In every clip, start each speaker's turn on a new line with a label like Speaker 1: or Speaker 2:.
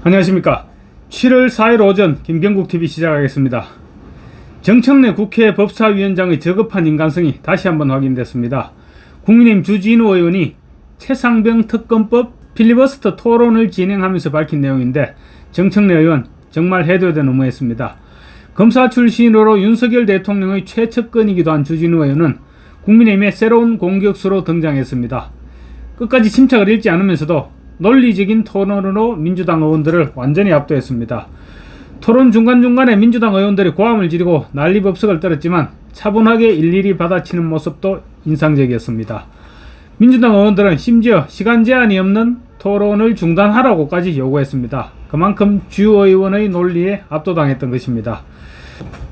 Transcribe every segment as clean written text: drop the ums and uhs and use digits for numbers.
Speaker 1: 안녕하십니까. 7월 4일 오전 김경국TV 시작하겠습니다. 정청래 국회 법사위원장의 저급한 인간성이 다시 한번 확인됐습니다. 국민의힘 주진우 의원이 최상병 특검법 필리버스터 토론을 진행하면서 밝힌 내용인데, 정청래 의원 정말 해둬야 되는 의무였습니다. 검사 출신으로 윤석열 대통령의 최측근이기도 한 주진우 의원은 국민의힘의 새로운 공격수로 등장했습니다. 끝까지 침착을 잃지 않으면서도 논리적인 토론으로 민주당 의원들을 완전히 압도했습니다. 토론 중간중간에 민주당 의원들이 고함을 지르고 난리법석을 떨었지만 차분하게 일일이 받아치는 모습도 인상적이었습니다. 민주당 의원들은 심지어 시간 제한이 없는 토론을 중단하라고까지 요구했습니다. 그만큼 주 의원의 논리에 압도당했던 것입니다.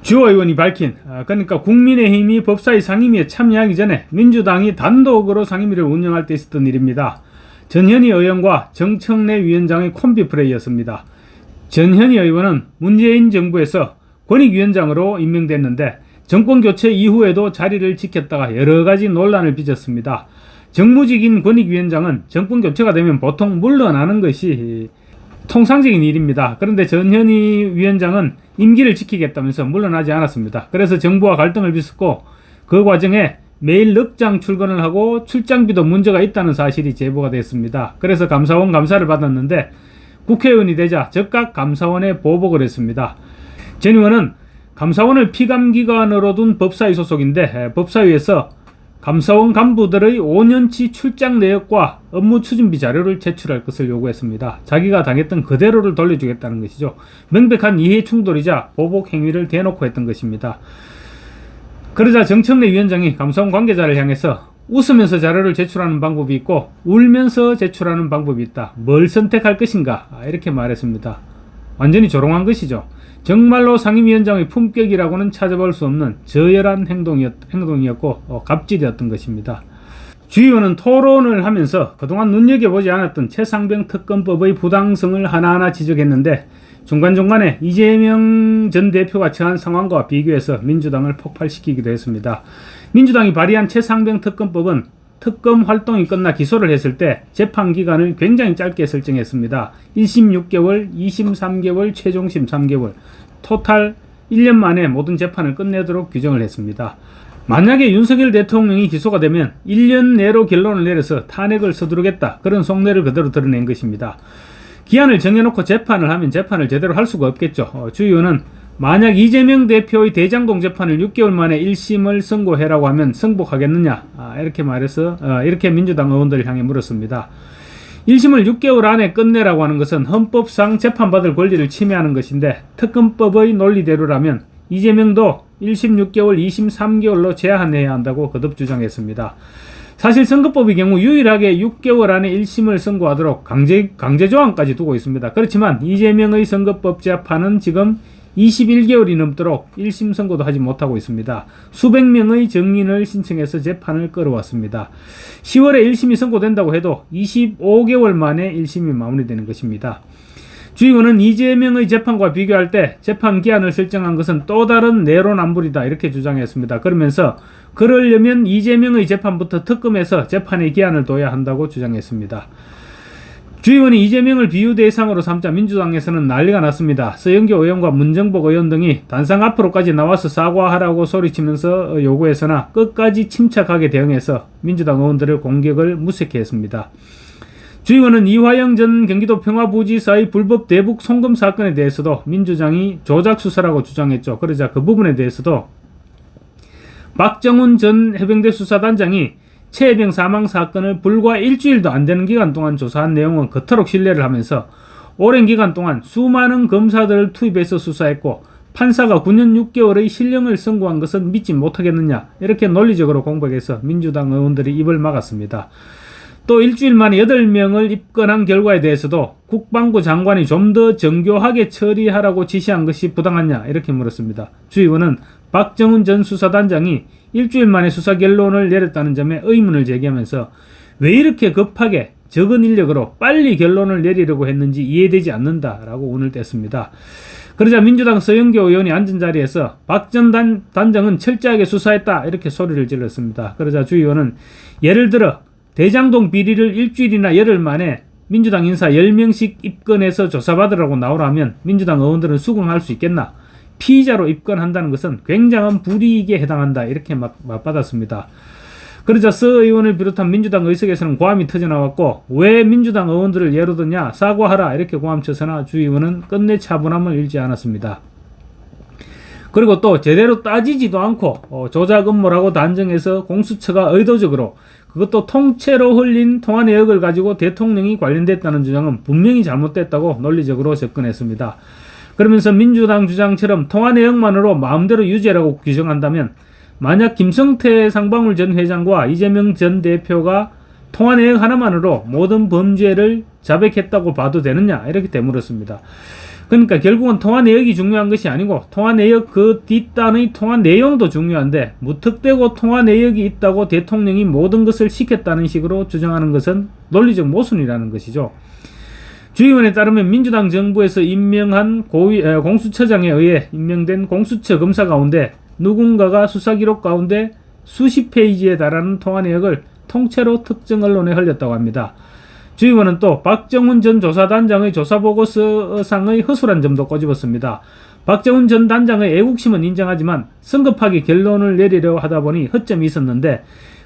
Speaker 1: 주 의원이 밝힌, 그러니까 국민의힘이 법사위 상임위에 참여하기 전에 민주당이 단독으로 상임위를 운영할 때 있었던 일입니다. 전현희 의원과 정청래 위원장의 콤비 플레이였습니다. 전현희 의원은 문재인 정부에서 권익위원장으로 임명됐는데 정권교체 이후에도 자리를 지켰다가 여러가지 논란을 빚었습니다. 정무직인 권익위원장은 정권교체가 되면 보통 물러나는 것이 통상적인 일입니다. 그런데 전현희 위원장은 임기를 지키겠다면서 물러나지 않았습니다. 그래서 정부와 갈등을 빚었고, 그 과정에 매일 넉장 출근을 하고 출장비도 문제가 있다는 사실이 제보가 됐습니다. 그래서 감사원 감사를 받았는데 국회의원이 되자 즉각 감사원에 보복을 했습니다. 전 의원은 감사원을 피감기관으로 둔 법사위 소속인데, 법사위에서 감사원 간부들의 5년치 출장 내역과 업무 추진비 자료를 제출할 것을 요구했습니다. 자기가 당했던 그대로를 돌려주겠다는 것이죠. 명백한 이해 충돌이자 보복 행위를 대놓고 했던 것입니다. 그러자 정청래 위원장이 감사원 관계자를 향해서 웃으면서 자료를 제출하는 방법이 있고 울면서 제출하는 방법이 있다. 뭘 선택할 것인가? 이렇게 말했습니다. 완전히 조롱한 것이죠. 정말로 상임위원장의 품격이라고는 찾아볼 수 없는 저열한 행동이었고 갑질이었던 것입니다. 주 의원은 토론을 하면서 그동안 눈여겨보지 않았던 최상병 특검법의 부당성을 하나하나 지적했는데, 중간중간에 이재명 전 대표가 처한 상황과 비교해서 민주당을 폭발시키기도 했습니다. 민주당이 발의한 최상병 특검법은 특검 활동이 끝나 기소를 했을 때 재판 기간을 굉장히 짧게 설정했습니다. 1심 6개월, 2심 3개월, 최종심 3개월, 토탈 1년 만에 모든 재판을 끝내도록 규정을 했습니다. 만약에 윤석열 대통령이 기소가 되면 1년 내로 결론을 내려서 탄핵을 서두르겠다, 그런 속내를 그대로 드러낸 것입니다. 기한을 정해놓고 재판을 하면 재판을 제대로 할 수가 없겠죠. 주 의원은 만약 이재명 대표의 대장동 재판을 6개월 만에 1심을 선고해라고 하면 승복하겠느냐, 이렇게 말해서 이렇게 민주당 의원들을 향해 물었습니다. 1심을 6개월 안에 끝내라고 하는 것은 헌법상 재판받을 권리를 침해하는 것인데, 특검법의 논리대로라면 이재명도 1심 6개월, 2심 3개월로 제한해야 한다고 거듭 주장했습니다. 사실 선거법의 경우 유일하게 6개월 안에 1심을 선고하도록 강제 조항까지 두고 있습니다. 그렇지만 이재명의 선거법 재판은 지금 21개월이 넘도록 1심 선고도 하지 못하고 있습니다. 수백 명의 증인을 신청해서 재판을 끌어왔습니다. 10월에 1심이 선고된다고 해도 25개월 만에 1심이 마무리되는 것입니다. 주 의원은 이재명의 재판과 비교할 때 재판 기한을 설정한 것은 또 다른 내로남불이다, 이렇게 주장했습니다. 그러면서 그러려면 이재명의 재판부터 특검해서 재판의 기한을 둬야 한다고 주장했습니다. 주 의원이 이재명을 비유 대상으로 삼자 민주당에서는 난리가 났습니다. 서영교 의원과 문정복 의원 등이 단상 앞으로까지 나와서 사과하라고 소리치면서 요구해서나 끝까지 침착하게 대응해서 민주당 의원들을 공격을 무색해 했습니다. 주 의원은 이화영 전 경기도 평화부지사의 불법 대북 송금 사건에 대해서도 민주당이 조작 수사라고 주장했죠. 그러자 그 부분에 대해서도 박정훈 전 해병대 수사단장이 최해병 사망 사건을 불과 일주일도 안 되는 기간 동안 조사한 내용은 그토록 신뢰를 하면서 오랜 기간 동안 수많은 검사들을 투입해서 수사했고 판사가 9년 6개월의 실형을 선고한 것은 믿지 못하겠느냐, 이렇게 논리적으로 공격해서 민주당 의원들이 입을 막았습니다. 또 일주일 만에 8명을 입건한 결과에 대해서도 국방부 장관이 좀 더 정교하게 처리하라고 지시한 것이 부당하냐, 이렇게 물었습니다. 주 의원은 박정훈 전 수사단장이 일주일 만에 수사 결론을 내렸다는 점에 의문을 제기하면서 왜 이렇게 급하게 적은 인력으로 빨리 결론을 내리려고 했는지 이해되지 않는다라고 운을 뗐습니다. 그러자 민주당 서영교 의원이 앉은 자리에서 박 전 단장은 철저하게 수사했다, 이렇게 소리를 질렀습니다. 그러자 주 의원은 예를 들어 대장동 비리를 일주일이나 열흘 만에 민주당 인사 10명씩 입건해서 조사받으라고 나오라면 민주당 의원들은 수긍할 수 있겠나? 피의자로 입건한다는 것은 굉장한 불이익에 해당한다. 이렇게 맞받았습니다. 그러자 서 의원을 비롯한 민주당 의석에서는 고함이 터져나왔고 왜 민주당 의원들을 예로 드냐? 사과하라. 이렇게 고함쳐서나 주 의원은 끝내 차분함을 잃지 않았습니다. 그리고 또 제대로 따지지도 않고 조작 음모라고 단정해서 공수처가 의도적으로 그것도 통째로 흘린 통화 내역을 가지고 대통령이 관련됐다는 주장은 분명히 잘못됐다고 논리적으로 접근했습니다. 그러면서 민주당 주장처럼 통화 내역만으로 마음대로 유죄라고 규정한다면 만약 김성태 상방울 전 회장과 이재명 전 대표가 통화 내역 하나만으로 모든 범죄를 자백했다고 봐도 되느냐 이렇게 되물었습니다. 그러니까 결국은 통화 내역이 중요한 것이 아니고 통화 내역 그 뒷단의 통화 내용도 중요한데 무턱대고 통화 내역이 있다고 대통령이 모든 것을 시켰다는 식으로 주장하는 것은 논리적 모순이라는 것이죠. 주 의원에 따르면 민주당 정부에서 임명한 공수처장에 의해 임명된 공수처 검사 가운데 누군가가 수사기록 가운데 수십 페이지에 달하는 통화 내역을 통째로 특정 언론에 흘렸다고 합니다. 주 의원은 또 박정훈 전 조사단장의 조사보고서상의 허술한 점도 꼬집었습니다. 박정훈 전 단장의 애국심은 인정하지만 성급하게 결론을 내리려 하다 보니 허점이 있었는데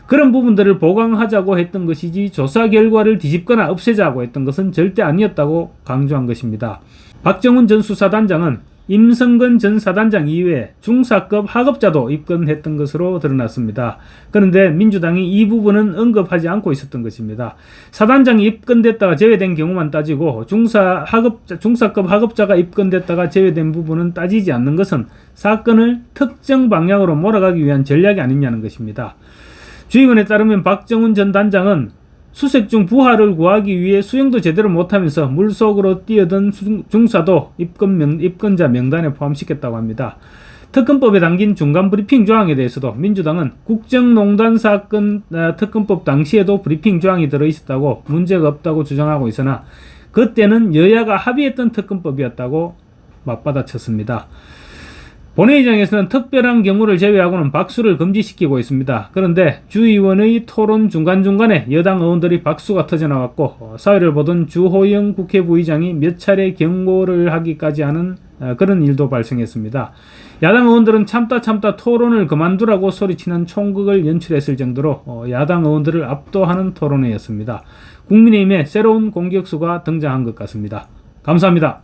Speaker 1: 그런 부분들을 보강하자고 했던 것이지 조사 결과를 뒤집거나 없애자고 했던 것은 절대 아니었다고 강조한 것입니다. 박정훈 전 수사단장은 임성근 전 사단장 이외에 중사급 하급자도 입건했던 것으로 드러났습니다. 그런데 민주당이 이 부분은 언급하지 않고 있었던 것입니다. 사단장이 입건됐다가 제외된 경우만 따지고 중사급 하급자가 입건됐다가 제외된 부분은 따지지 않는 것은 사건을 특정 방향으로 몰아가기 위한 전략이 아니냐는 것입니다. 주 의원에 따르면 박정훈 전 단장은 수색 중 부하를 구하기 위해 수영도 제대로 못하면서 물속으로 뛰어든 중사도 입건자 명단에 포함시켰다고 합니다. 특검법에 담긴 중간 브리핑 조항에 대해서도 민주당은 국정농단 사건 특검법 당시에도 브리핑 조항이 들어있었다고 문제가 없다고 주장하고 있으나 그때는 여야가 합의했던 특검법이었다고 맞받아쳤습니다. 본회의장에서는 특별한 경우를 제외하고는 박수를 금지시키고 있습니다. 그런데 주 의원의 토론 중간중간에 여당 의원들이 박수가 터져나왔고 사회를 보던 주호영 국회 부의장이 몇 차례 경고를 하기까지 하는 그런 일도 발생했습니다. 야당 의원들은 참다 토론을 그만두라고 소리치는 총극을 연출했을 정도로 야당 의원들을 압도하는 토론회였습니다. 국민의힘의 새로운 공격수가 등장한 것 같습니다. 감사합니다.